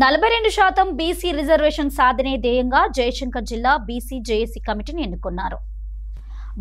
42% BC reservation సాధనే ధ్యేయంగా జయశంకర్ జిల్లా బీసీ జేఏసీ కమిటీని ఎన్నుకున్నారు.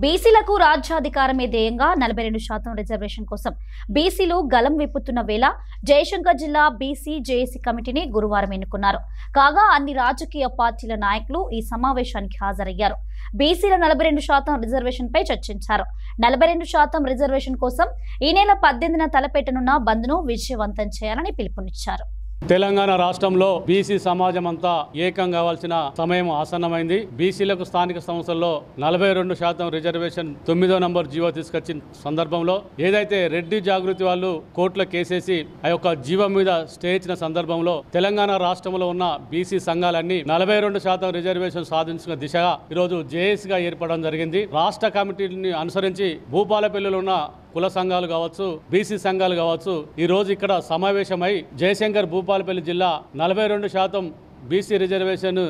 బీసీలకు రాజ్యాధికారమే ధ్యేయంగా 42% రిజర్వేషన్ కోసం బీసీలు గలం విప్పుతున్న వేళ జయశంకర్ జిల్లా బీసీ జేఏసీ కమిటీని గురువారం ఎన్నుకున్నారు. కాగా అన్ని రాజకీయ పార్టీల నాయకులు ఈ సమావేశానికి హాజరయ్యారు. బీసీల 42% రిజర్వేషన్ పై చర్చించారు. 42% రిజర్వేషన్ కోసం ఈ నెల 18న తలపెట్టనున్న బంద్ను విజయవంతం చేయాలని పిలుపునిచ్చారు. తెలంగాణ రాష్ట్రంలో బీసీ సమాజం అంతా ఏకం కావాల్సిన సమయం ఆసన్నమైంది. బీసీలకు స్థానిక సంస్థల్లో 42% రిజర్వేషన్ 9వ నంబర్ జీవో తీసుకొచ్చిన సందర్భంలో ఏదైతే రెడ్డి జాగృతి వాళ్ళు కోర్టులో కేసేసి ఆ యొక్క జీవో మీద స్టే ఇచ్చిన సందర్భంలో తెలంగాణ రాష్ట్రంలో ఉన్న బీసీ సంఘాలన్నీ 42% రిజర్వేషన్ సాధించిన దిశగా ఈరోజు జేఏసీగా ఏర్పడడం జరిగింది. రాష్ట్ర కమిటీని అనుసరించి భూపాలపల్లిలో ఉన్న కుల సంఘాలు కావచ్చు, బీసీ సంఘాలు కావచ్చు, ఈ రోజు ఇక్కడ సమావేశమై జయశంకర్ భూపాలపల్లి జిల్లా 42% బీసీ రిజర్వేషన్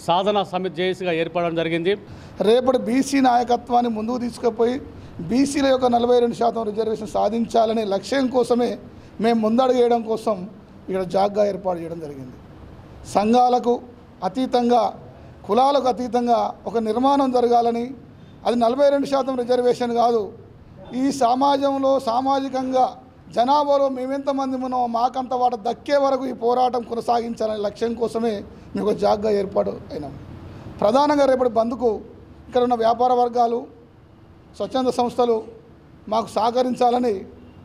సాధన సమితి జేఏసీగా ఏర్పడడం జరిగింది. రేపటి బీసీ నాయకత్వాన్ని ముందుకు తీసుకుపోయి బీసీల యొక్క 42% రిజర్వేషన్ సాధించాలనే లక్ష్యం కోసమే మేము ముందడుగు వేయడం కోసం ఇక్కడ జాగ్గా ఏర్పాటు చేయడం జరిగింది. సంఘాలకు అతీతంగా, కులాలకు అతీతంగా ఒక నిర్మాణం జరగాలని, అది 42% రిజర్వేషన్ కాదు, ఈ సమాజంలో సామాజికంగా జనాభాలో మేమెంతమంది ఉన్నామో మాకంత వాట దక్కే వరకు ఈ పోరాటం కొనసాగించాలనే లక్ష్యం కోసమే మేము ఒక జాగ్గా ఏర్పాటు అయినాం. ప్రధానంగా రేపటి బంద్కు ఇక్కడ ఉన్న వ్యాపార వర్గాలు, స్వచ్ఛంద సంస్థలు మాకు సహకరించాలని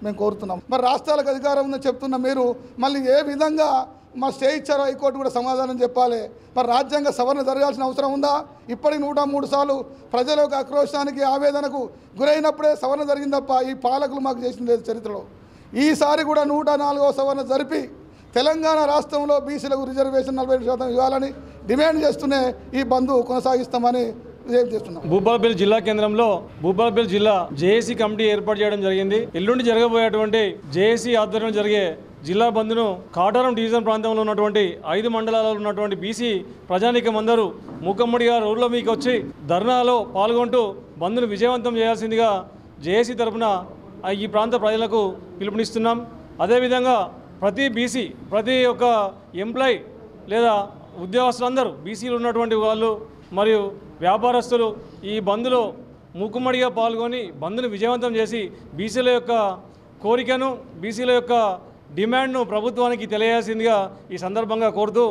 మేము కోరుతున్నాం. మరి రాష్ట్రాలకు అధికారం ఉందని చెప్తున్న మీరు మళ్ళీ ఏ విధంగా మా స్టే ఇచ్చారో హైకోర్టు కూడా సమాధానం చెప్పాలి. మరి రాజ్యాంగ సవరణ జరగాల్సిన అవసరం ఉందా? ఇప్పటికి 103 సార్లు ప్రజల యొక్క ఆక్రోశానికి, ఆవేదనకు గురైనప్పుడే సవరణ జరిగింది తప్ప ఈ పాలకులు మాకు చేసింది లేదు చరిత్రలో. ఈసారి కూడా 104వ సవరణ జరిపి తెలంగాణ రాష్ట్రంలో బీసీలకు రిజర్వేషన్ 42% ఇవ్వాలని డిమాండ్ చేస్తూనే ఈ బంద్ కొనసాగిస్తామని చేస్తున్నాం. భూపాలపల్లి జిల్లా కేంద్రంలో భూపాలపల్లి జిల్లా జేఏసీ కమిటీ ఏర్పాటు చేయడం జరిగింది. ఎల్లుండి జరగబోయేటువంటి జేఏసీ ఆధ్వర్యంలో జరిగే జిల్లా బంద్ను కాటారం డివిజన్ ప్రాంతంలో ఉన్నటువంటి 5 మండలాల్లో ఉన్నటువంటి బీసీ ప్రజానీకం అందరూ మూకమ్మడిగా రోడ్ల మీకు వచ్చి ధర్నాలో పాల్గొంటూ బంద్ను విజయవంతం చేయాల్సిందిగా జేఏసీ తరఫున ఈ ప్రాంత ప్రజలకు పిలుపునిస్తున్నాం. అదేవిధంగా ప్రతి బీసీ, ప్రతి ఒక్క ఎంప్లాయీ లేదా ఉద్యోగస్తులందరూ బీసీలు ఉన్నటువంటి వాళ్ళు మరియు వ్యాపారస్తులు ఈ బంద్లో మూకుమ్మడిగా పాల్గొని బంద్ను విజయవంతం చేసి బీసీల యొక్క కోరికను, బీసీల యొక్క డిమాండ్ను ప్రభుత్వానికి తెలియాల్సిందిగా ఈ సందర్భంగా కోరుతూ